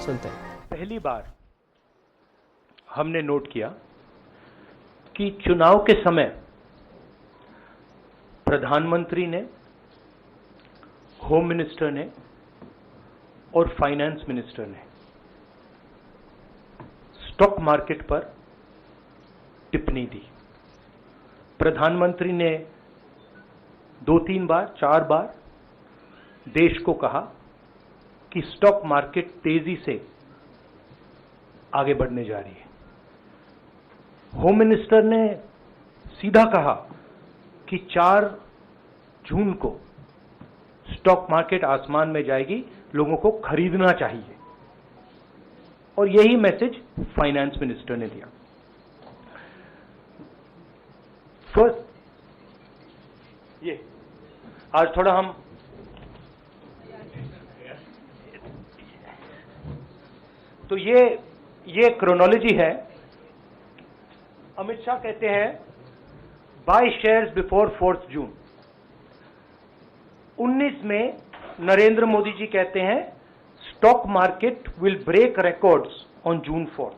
सुनते हैं। पहली बार हमने नोट किया कि चुनाव के समय प्रधानमंत्री ने, होम मिनिस्टर ने और फाइनेंस मिनिस्टर ने स्टॉक मार्केट पर टिप्पणी दी। प्रधानमंत्री ने 2-3 बार, 4 बार देश को कहा कि स्टॉक मार्केट तेजी से आगे बढ़ने जा रही है। होम मिनिस्टर ने सीधा कहा कि 4 जून को स्टॉक मार्केट आसमान में जाएगी, लोगों को खरीदना चाहिए। और यही मैसेज फाइनेंस मिनिस्टर ने दिया। फर्स्ट, ये आज थोड़ा हम तो ये क्रोनोलॉजी है। अमित शाह कहते हैं बाय शेयर्स बिफोर 4 जून। 19 में नरेंद्र मोदी जी कहते हैं stock market will break records on June 4।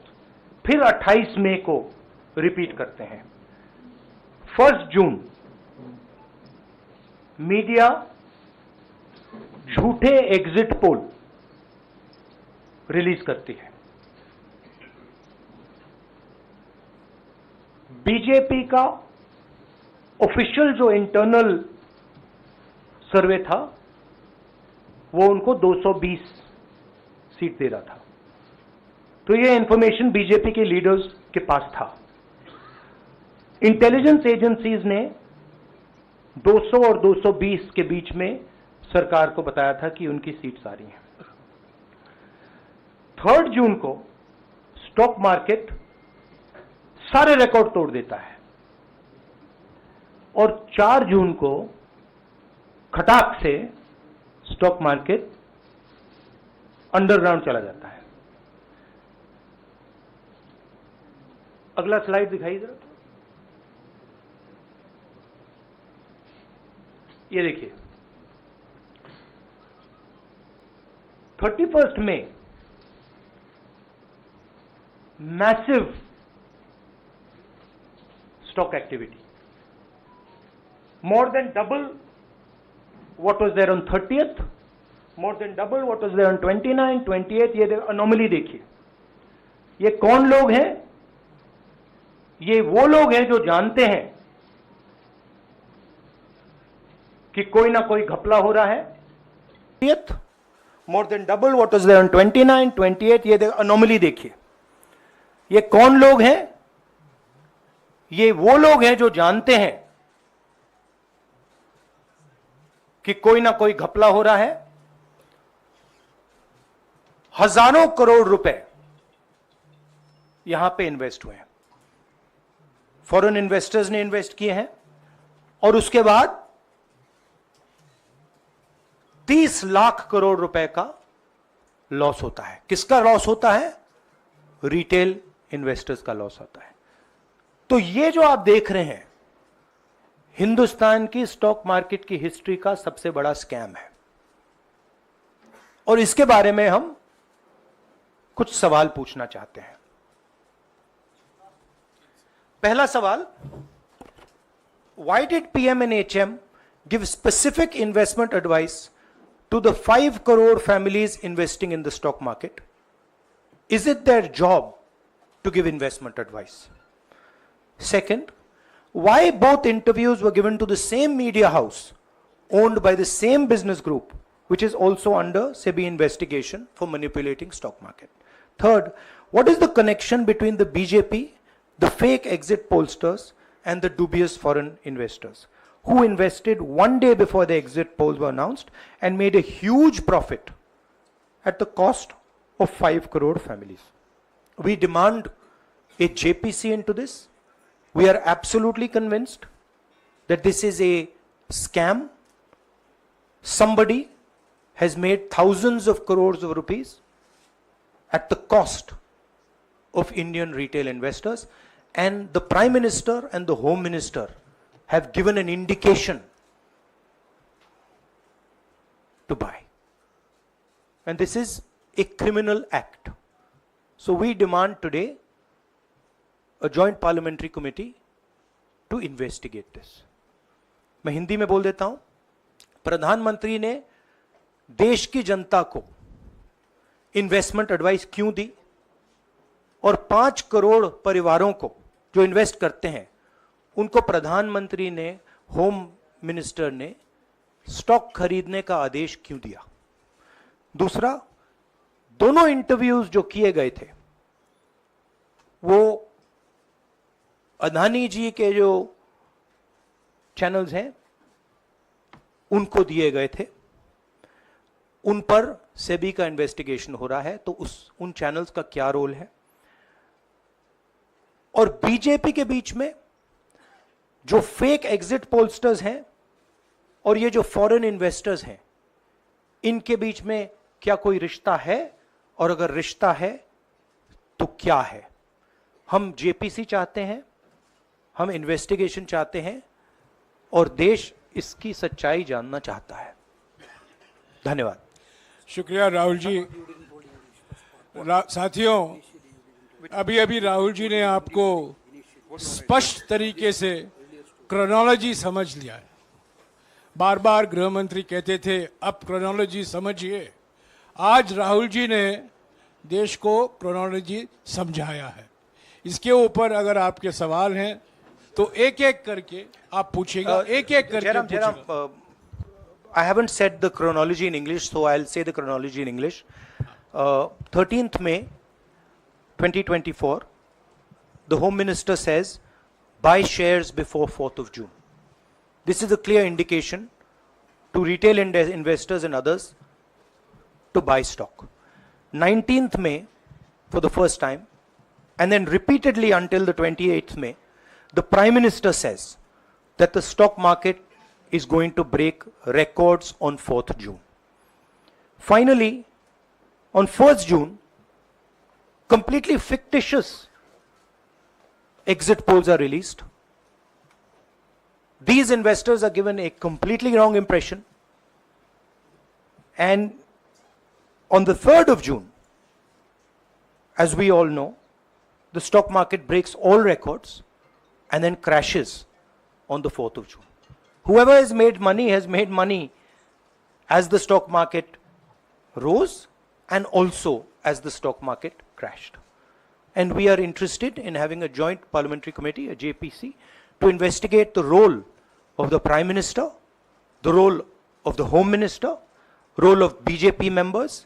फिर 28 मई को रिपीट करते हैं। 1 जून मीडिया झूठे एग्जिट पोल रिलीज करती है। बीजेपी का ऑफिशियल जो इंटरनल सर्वे था वो उनको 220 सीट दे रहा था। तो ये इंफॉर्मेशन बीजेपी के लीडर्स के पास था। इंटेलिजेंस एजेंसीज ने 200 और 220 के बीच में सरकार को बताया था कि उनकी सीट्स आ रही हैं। 3 जून को स्टॉक मार्केट सारे रिकॉर्ड तोड़ देता है और 4 जून को खटाक से स्टॉक मार्केट अंडरग्राउंड चला जाता है। अगला स्लाइड दिखाइए जरा। ये देखिए 31 मई massive stock activity, more than double what was there on 30th, more than double what was there on 29, 28। ये अनोमली देखिए। ये कौन लोग हैं? ये वो लोग हैं जो जानते हैं कि कोई ना कोई घपला हो रहा है। more than double what was there on 29, 28। ये अनोमली देखिए। ये कौन लोग हैं? ये वो लोग हैं जो जानते हैं कि कोई ना कोई घपला हो रहा है। हजारों करोड़ रुपए यहां पे इन्वेस्ट हुए हैं। फॉरेन इन्वेस्टर्स ने इन्वेस्ट किए हैं और उसके बाद 30 लाख करोड़ रुपए का लॉस होता है। किसका लॉस होता है? रिटेल इन्वेस्टर्स का लॉस होता है। तो ये जो आप देख रहे हैं हिंदुस्तान की स्टॉक मार्केट की हिस्ट्री का सबसे बड़ा स्कैम है। और इसके बारे में हम कुछ सवाल पूछना चाहते हैं। पहला सवाल, why did PM and HM give specific investment advice to the 5 crore families investing in the stock market? Is it their job to give investment advice? Second, why both interviews were given to the same media house owned by the same business group which is also under SEBI investigation for manipulating stock market? Third, what is the connection between the BJP, the fake exit pollsters and the dubious foreign investors who invested one day before the exit polls were announced and made a huge profit at the cost of 5 crore families? We demand a JPC into this. We are absolutely convinced that this is a scam. Somebody has made thousands of crores of rupees at the cost of Indian retail investors, and the Prime Minister and the Home Minister have given an indication to buy. And this is a criminal act. So we demand today a joint parliamentary committee to investigate this. मैं हिंदी में बोल देता हूं. प्रधानमंत्री ने देश की जनता को इन्वेस्टमेंट एडवाइस क्यों दी और 5 करोड़ परिवारों को जो इन्वेस्ट करते हैं उनको प्रधानमंत्री ने, होम मिनिस्टर ने स्टॉक खरीदने का आदेश क्यों दिया. दूसरा, दोनों इंटरव्यूज जो किए गए थे वो अदानी जी के जो चैनल्स हैं उनको दिए गए थे. उन पर सेबी का इन्वेस्टिगेशन हो रहा है, तो उन चैनल्स का क्या रोल है. और बीजेपी के बीच में जो फेक एग्जिट पोलस्टर्स हैं और ये जो फॉरेन इन्वेस्टर्स हैं, इनके बीच में क्या कोई रिश्ता है, और अगर रिश्ता है तो क्या है. हम जेपीसी चाहते हैं, हम इन्वेस्टिगेशन चाहते हैं और देश इसकी सच्चाई जानना चाहता है. धन्यवाद. शुक्रिया राहुल जी. साथियों, अभी अभी राहुल जी ने आपको स्पष्ट तरीके से क्रोनोलॉजी समझ लिया है. बार बार गृह मंत्री कहते थे अब क्रोनोलॉजी समझिए. आज राहुल जी ने देश को क्रोनोलॉजी समझाया है. इसके ऊपर अगर आपके सवाल हैं तो एक एक करके आप पूछेगा, एक एक करके पूछेगा. I haven't said the chronology in English, so I'll say the chronology in English. 13th May 2024, the Home Minister says, buy shares before 4th of June. This is a clear indication to retail investors and others to buy stock. 19th May, for the first time, and then repeatedly until the 28th May, the Prime Minister says that the stock market is going to break records on 4th June. Finally, on 1st June, completely fictitious exit polls are released. These investors are given a completely wrong impression. And on the 3rd of June, as we all know, the stock market breaks all records and then crashes on the 4th of June. Whoever has made money as the stock market rose and also as the stock market crashed. And we are interested in having a joint parliamentary committee, a JPC, to investigate the role of the Prime Minister, the role of the Home Minister, role of BJP members,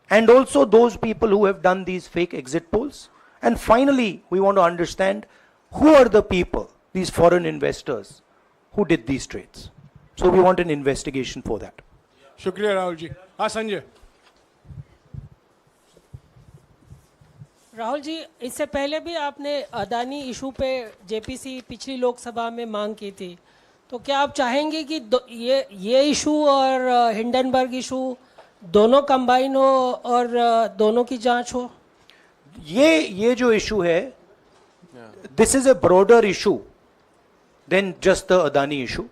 and also those people who have done these fake exit polls. And finally, we want to understand who are the people, these foreign investors, who did these trades. So we want an investigation for that. शुक्रिया राहुल जी. हाँ संजय. राहुल जी, इससे पहले भी आपने Adani issue पे JPC पिछली लोकसभा में मांग की थी, तो क्या आप चाहेंगे कि ये इशू और हिंडनबर्ग इशू दोनों कंबाइन हो और दोनों की जांच हो? ये जो इशू है, this is a broader issue than just the Adani issue.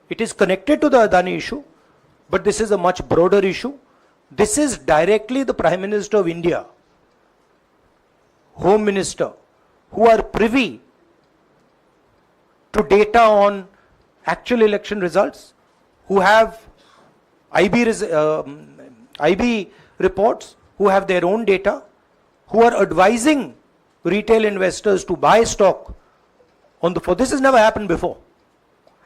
It is connected to the Adani issue, but this is a much broader issue. This is directly the Prime Minister of India, Home Minister, who are privy to data on actual election results, who have IB reports, who have their own data, who are advising retail investors to buy stock on the 4th. This has never happened before.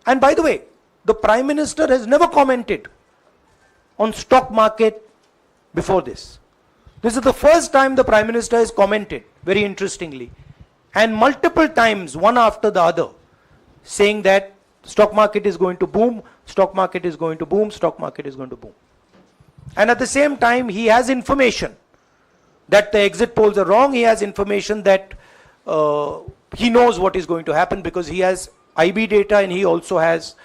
And by the way, the Prime Minister has never commented on stock market before this. This is the first time the Prime Minister has commented, very interestingly, and multiple times, one after the other, saying that stock market is going to boom, stock market is going to boom, stock market is going to boom. And at the same time, he has information that the exit polls are wrong. He has information that he knows what is going to happen because he has IB data and he also has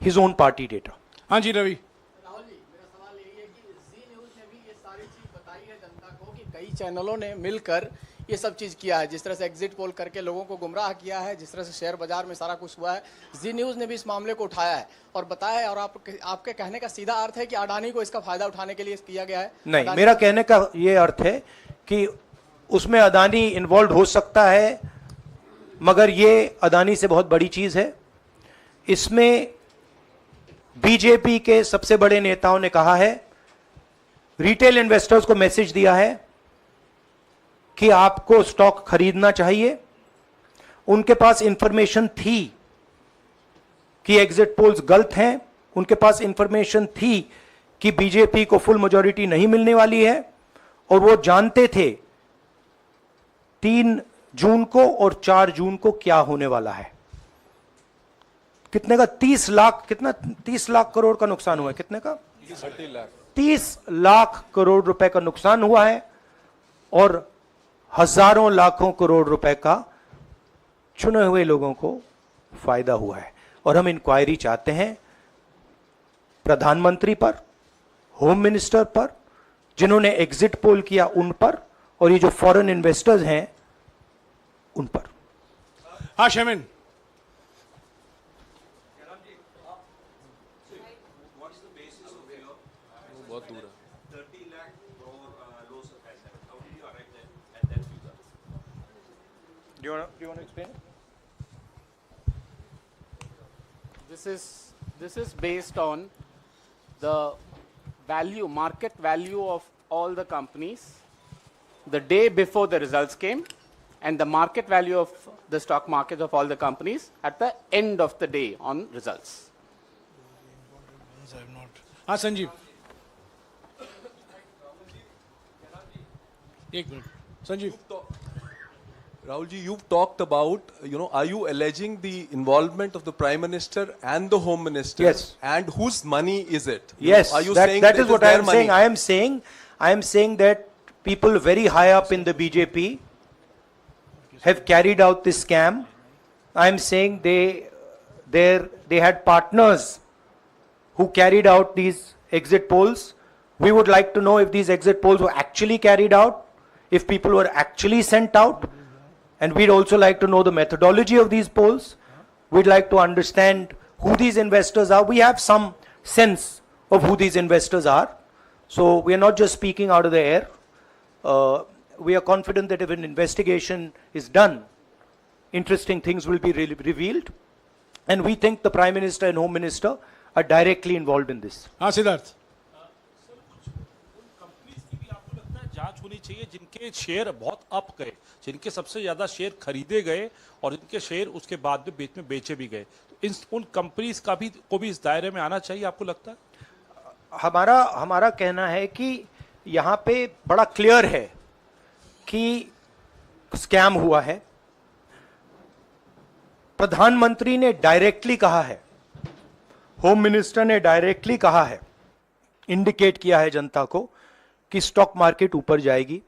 his own party data. हाँ जी रवि. राहुल जी, मेरा सवाल यही है कि जी news ने भी ये सारी चीज बताई है जनता को कि कई चैनलों ने मिलकर ये सब चीज़ किया है, जिस तरह से एग्जिट पोल करके लोगों को गुमराह किया है, जिस तरह से शेयर बाजार में सारा कुछ हुआ है। जी न्यूज़ ने भी इस मामले को उठाया है और बताया है, और आपके कहने का सीधा अर्थ है कि अडानी को इसका फायदा उठाने के लिए किया गया है? नहीं, मेरा कहने का ये अर्थ है कि उसमें अदानी इन्वॉल्व हो सकता है, मगर ये अदानी से बहुत बड़ी चीज है। इसमें बीजेपी के सबसे बड़े नेताओं ने कहा है, रिटेल इन्वेस्टर्स को मैसेज दिया है कि आपको स्टॉक खरीदना चाहिए। उनके पास इंफॉर्मेशन थी कि एग्जिट पोल्स गलत हैं, उनके पास इंफॉर्मेशन थी कि बीजेपी को फुल मेजॉरिटी नहीं मिलने वाली है, और वो जानते थे 3 जून को और 4 जून को क्या होने वाला है। कितने का 30 लाख, कितना 30 लाख करोड़ का नुकसान हुआ है? कितने का 30 लाख करोड़ रुपए का नुकसान हुआ है, और हजारों लाखों करोड़ रुपए का चुने हुए लोगों को फायदा हुआ है। और हम इंक्वायरी चाहते हैं प्रधानमंत्री पर, होम मिनिस्टर पर, जिन्होंने एग्जिट पोल किया उन पर, और ये जो फॉरेन इन्वेस्टर्स हैं उन पर। हाँ शेमिन, बहुत दूर है। Do you want to explain? This is based on the market value of all the companies the day before the results came, and the market value of the stock market of all the companies at the end of the day on results. हाँ संजीव, एक minute Sanjeev. Rahul ji, you've talked about, are you alleging the involvement of the Prime Minister and the Home Minister? Yes. And whose money is it? Yes, Are you that saying is it what I their am money? saying. I am saying that people very high up in the BJP have carried out this scam. I am saying they had partners who carried out these exit polls. We would like to know if these exit polls were actually carried out, if people were actually sent out, and we'd also like to know the methodology of these polls. We'd like to understand who these investors are. We have some sense of who these investors are. So we are not just speaking out of the air. We are confident that if an investigation is done, interesting things will be revealed. And we think the Prime Minister and Home Minister are directly involved in this. हाँ Siddharth, companies की भी आपको लगता है जांच होनी चाहिए जिनके शेयर बहुत अप गए, जिनके सबसे ज्यादा शेयर खरीदे गए और जिनके शेयर उसके बाद में बीच में बेचे भी गए, तो उन कंपनीज का भी को भी इस दायरे में आना चाहिए, आपको लगता है? हमारा कहना है कि यहाँ पे बड़ा क्लियर है कि स्कैम हुआ है। प्रधानमंत्री ने डायरेक्टली कहा है, होम मिनिस्टर ने डायरेक्टली कहा है, इंडिकेट किया है जनता को कि स्टॉक मार्केट ऊपर जाएगी।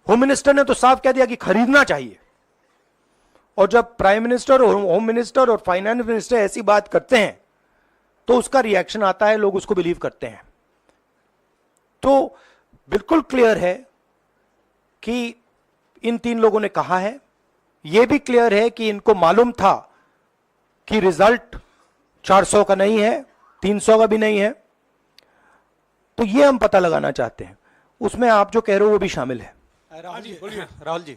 होम मिनिस्टर ने तो साफ कह दिया कि खरीदना चाहिए। और जब प्राइम मिनिस्टर और होम मिनिस्टर और फाइनेंस मिनिस्टर ऐसी बात करते हैं तो उसका रिएक्शन आता है, लोग उसको बिलीव करते हैं। तो बिल्कुल क्लियर है कि इन 3 लोगों ने कहा है। यह भी क्लियर है कि इनको मालूम था कि रिजल्ट 400 का नहीं है, 300 का भी नहीं है। तो यह हम पता लगाना चाहते हैं, उसमें आप जो कह रहे हो वो भी शामिल है। राहुल जी,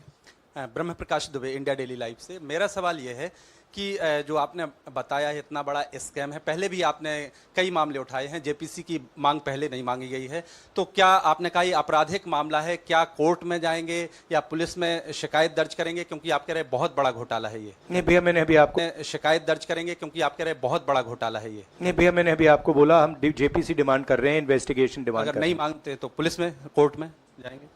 ब्रह्म प्रकाश दुबे, इंडिया डेली लाइफ से। मेरा सवाल यह है कि जो आपने बताया है इतना बड़ा स्कैम है, पहले भी आपने कई मामले उठाए हैं, जेपीसी की मांग पहले नहीं मांगी गई है, तो क्या आपने कहा ये आपराधिक मामला है, क्या कोर्ट में जाएंगे या पुलिस में शिकायत दर्ज करेंगे? क्योंकि आप कह रहे हैं बहुत बड़ा घोटाला है ये। नहीं भैया, मैंने अभी आपको शिकायत दर्ज करेंगे क्योंकि आप कह रहे हैं बहुत बड़ा घोटाला है ये। नहीं भैया, मैंने अभी आपको बोला हम जेपीसी डिमांड कर रहे हैं, इन्वेस्टिगेशन डिमांड अगर नहीं मांगते तो पुलिस में, कोर्ट में जाएंगे?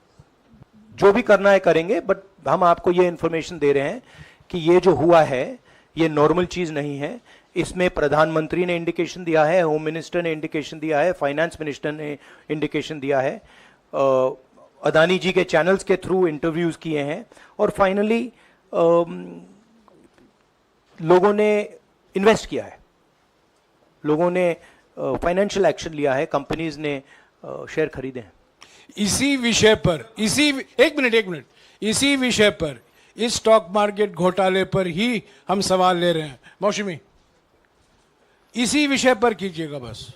जो भी करना है करेंगे, बट हम आपको ये इंफॉर्मेशन दे रहे हैं कि ये जो हुआ है ये नॉर्मल चीज नहीं है। इसमें प्रधानमंत्री ने इंडिकेशन दिया है, होम मिनिस्टर ने इंडिकेशन दिया है, फाइनेंस मिनिस्टर ने इंडिकेशन दिया है, अदानी जी के चैनल्स के थ्रू इंटरव्यूज किए हैं, और फाइनली लोगों ने इन्वेस्ट किया है, लोगों ने फाइनेंशियल एक्शन लिया है, कंपनीज ने शेयर खरीदे हैं। इसी विषय पर एक मिनट इसी विषय पर, इस स्टॉक मार्केट घोटाले पर ही हम सवाल ले रहे हैं। मौसमी, इसी विषय पर कीजिएगा बस।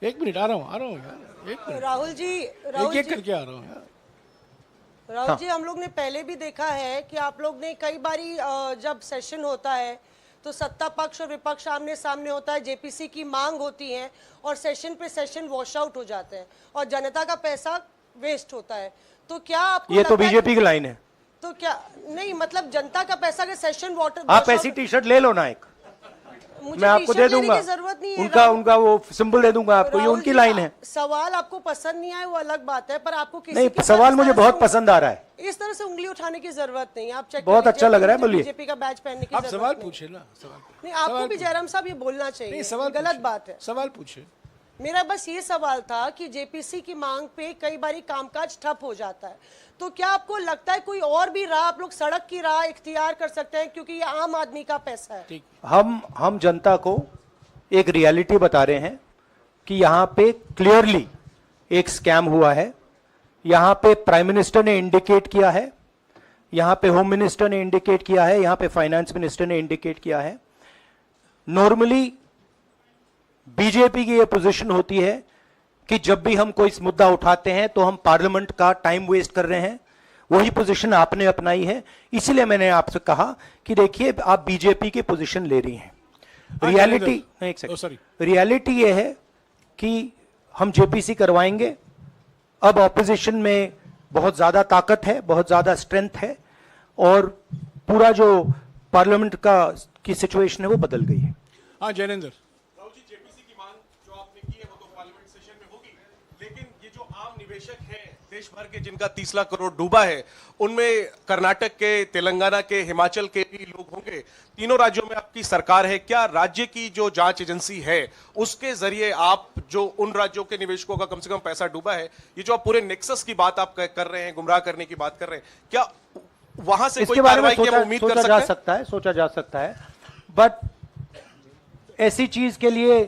एक मिनट, आ रहा हूं यार, एक मिनट, राहुल जी, एक करके आ रहा हूं यार। राहुल जी, हम लोग ने पहले भी देखा है कि आप लोग ने कई बारी जब सेशन होता है तो सत्ता पक्ष और विपक्ष आमने सामने होता है, जेपीसी की मांग होती है और सेशन पे सेशन वॉश आउट हो जाते हैं और जनता का पैसा वेस्ट होता है। तो क्या आपको ये तो लगता है बीजेपी की लाइन है। तो क्या नहीं, मतलब जनता का पैसा के सेशन वाटर आप ऐसी टी शर्ट ले लो ना एक, मुझे मैं आपको दे टी-शर्ट लेने दूंगा, की जरूरत नहीं है। उनका वो सिंबल दे दूंगा आपको, ये राहुल उनकी जी, लाइन है। सवाल आपको पसंद नहीं आए वो अलग बात है, पर आपको किसी नहीं, के सवाल साथ मुझे इस तरह बहुत से- पसंद आ रहा है। इस तरह से उंगली उठाने की जरूरत नहीं है। आप चेक बहुत अच्छा लग रहा है, बोलिए। बीजेपी का बैच पहनने की आप जरूरत सवाल नहीं। पूछे ना, सवाल नहीं, आपको भी जयराम साहब ये बोलना नहीं, चाहिए, सवाल गलत पूछे, बात है। सवाल पूछे। मेरा बस ये सवाल था कि जेपीसी की मांग पे कई बारी कामकाज ठप हो जाता है, तो क्या आपको लगता है कोई और भी राह आप लोग सड़क की राह इख्तियार कर सकते हैं, क्योंकि ये आम आदमी का पैसा है। हम जनता को एक रियलिटी बता रहे हैं कि यहाँ पे क्लियरली एक स्कैम हुआ है। यहाँ पे प्राइम मिनिस्टर ने इंडिकेट किया है, यहाँ पे होम मिनिस्टर ने इंडिकेट किया है, यहाँ पे फाइनेंस मिनिस्टर ने इंडिकेट किया है। नॉर्मली बीजेपी की ये पोजीशन होती है कि जब भी हम कोई मुद्दा उठाते हैं तो हम पार्लियामेंट का टाइम वेस्ट कर रहे हैं। वही पोजीशन आपने अपनाई है, इसीलिए मैंने आपसे कहा कि देखिए आप बीजेपी की पोजीशन ले रही हैं। रियलिटी, एक सेकंड, रियलिटी ये है कि हम जेपीसी करवाएंगे। अब ऑपोजिशन में बहुत ज्यादा ताकत है, बहुत ज्यादा स्ट्रेंथ है और पूरा जो पार्लियामेंट की सिचुएशन है वो बदल गई है। हाँ जैनेंद्र, राहुल जी, जेपीसी की मांग जो आपने की है वो तो पार्लियामेंट सेशन में होगी, लेकिन ये जो आम निवेशक हैं देश भर के जिनका 30 लाख करोड़ डूबा है, उनमें कर्नाटक के, तेलंगाना के, हिमाचल के भी लोग होंगे। तीनों राज्यों में आपकी सरकार है, क्या राज्य की जो जांच एजेंसी है उसके जरिए आप जो उन राज्यों के निवेशकों का कम से कम पैसा डूबा है, ये जो आप पूरे नेक्सस की बात आप कर रहे हैं, गुमराह करने की बात कर रहे हैं, क्या वहां से कोई इसके बारे में कार्रवाई की हम उम्मीद कर सोचा सकते जा हैं? सकता है, सोचा जा सकता है, बट ऐसी चीज के लिए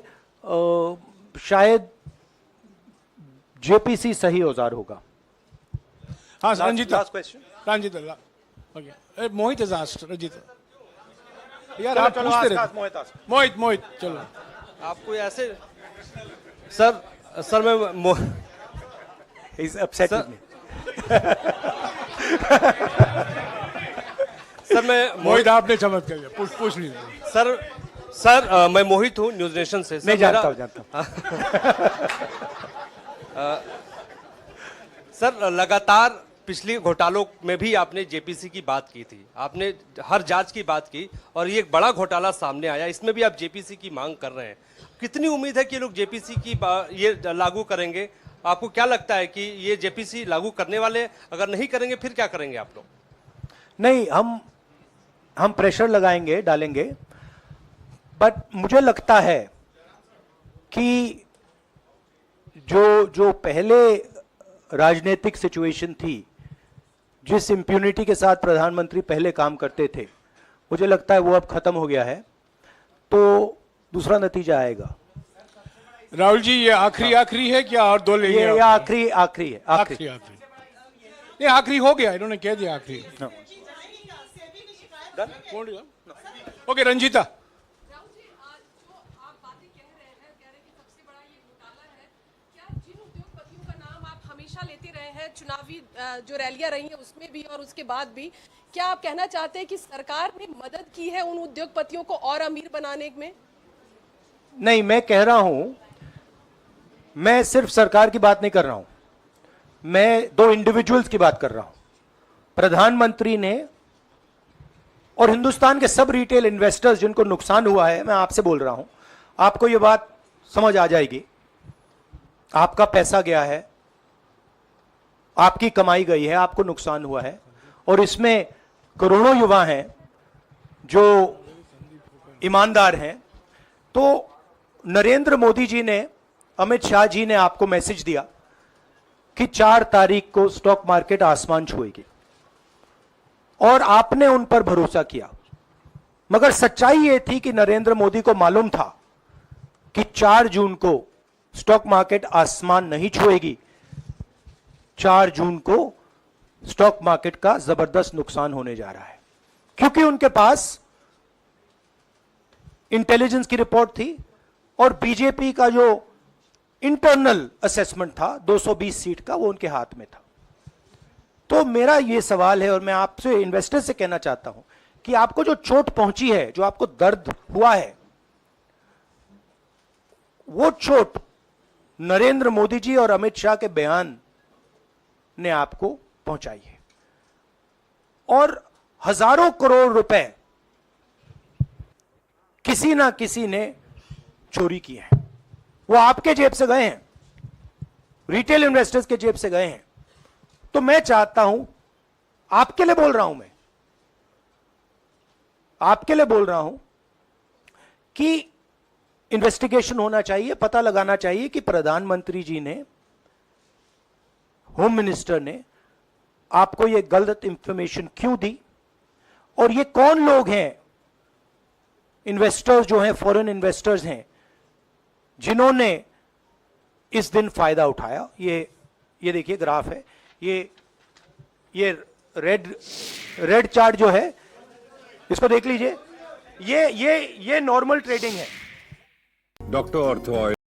शायद जेपीसी सही औजार होगा। हाँ Ranjita, last question, Ranjita, okay, Mohit is asked, Ranjita यार आप पूछते रहे। मोहित चलो। आपको ऐसे सर मैं is upset with me. Sir मैं मोहित आपने चमत्कार किया, पूछ लीजिए। सर मैं मोहित हूँ, न्यूज नेशन से। मैं जानता हूँ। सर लगातार पिछले घोटालों में भी आपने जेपीसी की बात की थी, आपने हर जांच की बात की और ये एक बड़ा घोटाला सामने आया, इसमें भी आप जेपीसी की मांग कर रहे हैं। कितनी उम्मीद है कि लोग जेपीसी की ये लागू करेंगे? आपको क्या लगता है कि ये जेपीसी लागू करने वाले, अगर नहीं करेंगे फिर क्या करेंगे आप लोग? नहीं, हम प्रेशर लगाएंगे, डालेंगे, बट मुझे लगता है कि जो पहले राजनीतिक सिचुएशन थी, जिस इंप्यूनिटी के साथ प्रधानमंत्री पहले काम करते थे, मुझे लगता है वो अब खत्म हो गया है, तो दूसरा नतीजा आएगा। राहुल जी, ये आखिरी है क्या और दो लेंगे? ये आखिरी है, आखिरी। नहीं, आखिरी हो गया, इन्होंने कह दिया आखिरी। ओके रंजीता। चुनावी जो रैलियां रही हैं उसमें भी और उसके बाद भी, क्या आप कहना चाहते हैं कि सरकार ने मदद की है उन उद्योगपतियों को और अमीर बनाने में? नहीं, मैं कह रहा हूं, मैं सिर्फ सरकार की बात नहीं कर रहा हूं, मैं दो इंडिविजुअल्स की बात कर रहा हूं। प्रधानमंत्री ने और हिंदुस्तान के सब रिटेल इन्वेस्टर्स जिनको नुकसान हुआ है, मैं आपसे बोल रहा हूं, आपको यह बात समझ आ जाएगी। आपका पैसा गया है, आपकी कमाई गई है, आपको नुकसान हुआ है, और इसमें करोड़ों युवा हैं जो ईमानदार हैं। तो नरेंद्र मोदी जी ने, अमित शाह जी ने आपको मैसेज दिया कि 4 तारीख को स्टॉक मार्केट आसमान छुएगी, और आपने उन पर भरोसा किया। मगर सच्चाई यह थी कि नरेंद्र मोदी को मालूम था कि 4 जून को स्टॉक मार्केट आसमान नहीं छुएगी, 4 जून को स्टॉक मार्केट का जबरदस्त नुकसान होने जा रहा है, क्योंकि उनके पास इंटेलिजेंस की रिपोर्ट थी और बीजेपी का जो इंटरनल असेसमेंट था 220 सीट का, वो उनके हाथ में था। तो मेरा ये सवाल है और मैं आपसे इन्वेस्टर से कहना चाहता हूं कि आपको जो चोट पहुंची है, जो आपको दर्द हुआ है, वो चोट नरेंद्र मोदी जी और अमित शाह के बयान ने आपको पहुंचाई है। और हजारों करोड़ रुपए किसी ना किसी ने चोरी किए हैं, वो आपके जेब से गए हैं, रिटेल इन्वेस्टर्स के जेब से गए हैं। तो मैं चाहता हूं, आपके लिए बोल रहा हूं, मैं आपके लिए बोल रहा हूं कि इन्वेस्टिगेशन होना चाहिए, पता लगाना चाहिए कि प्रधानमंत्री जी ने, होम मिनिस्टर ने आपको यह गलत इंफॉर्मेशन क्यों दी, और ये कौन लोग हैं, इन्वेस्टर्स जो हैं, फॉरेन इन्वेस्टर्स हैं, जिन्होंने इस दिन फायदा उठाया। ये देखिए ग्राफ है, ये रेड चार्ट जो है, इसको देख लीजिए, ये नॉर्मल ट्रेडिंग है। Doctor ortho oil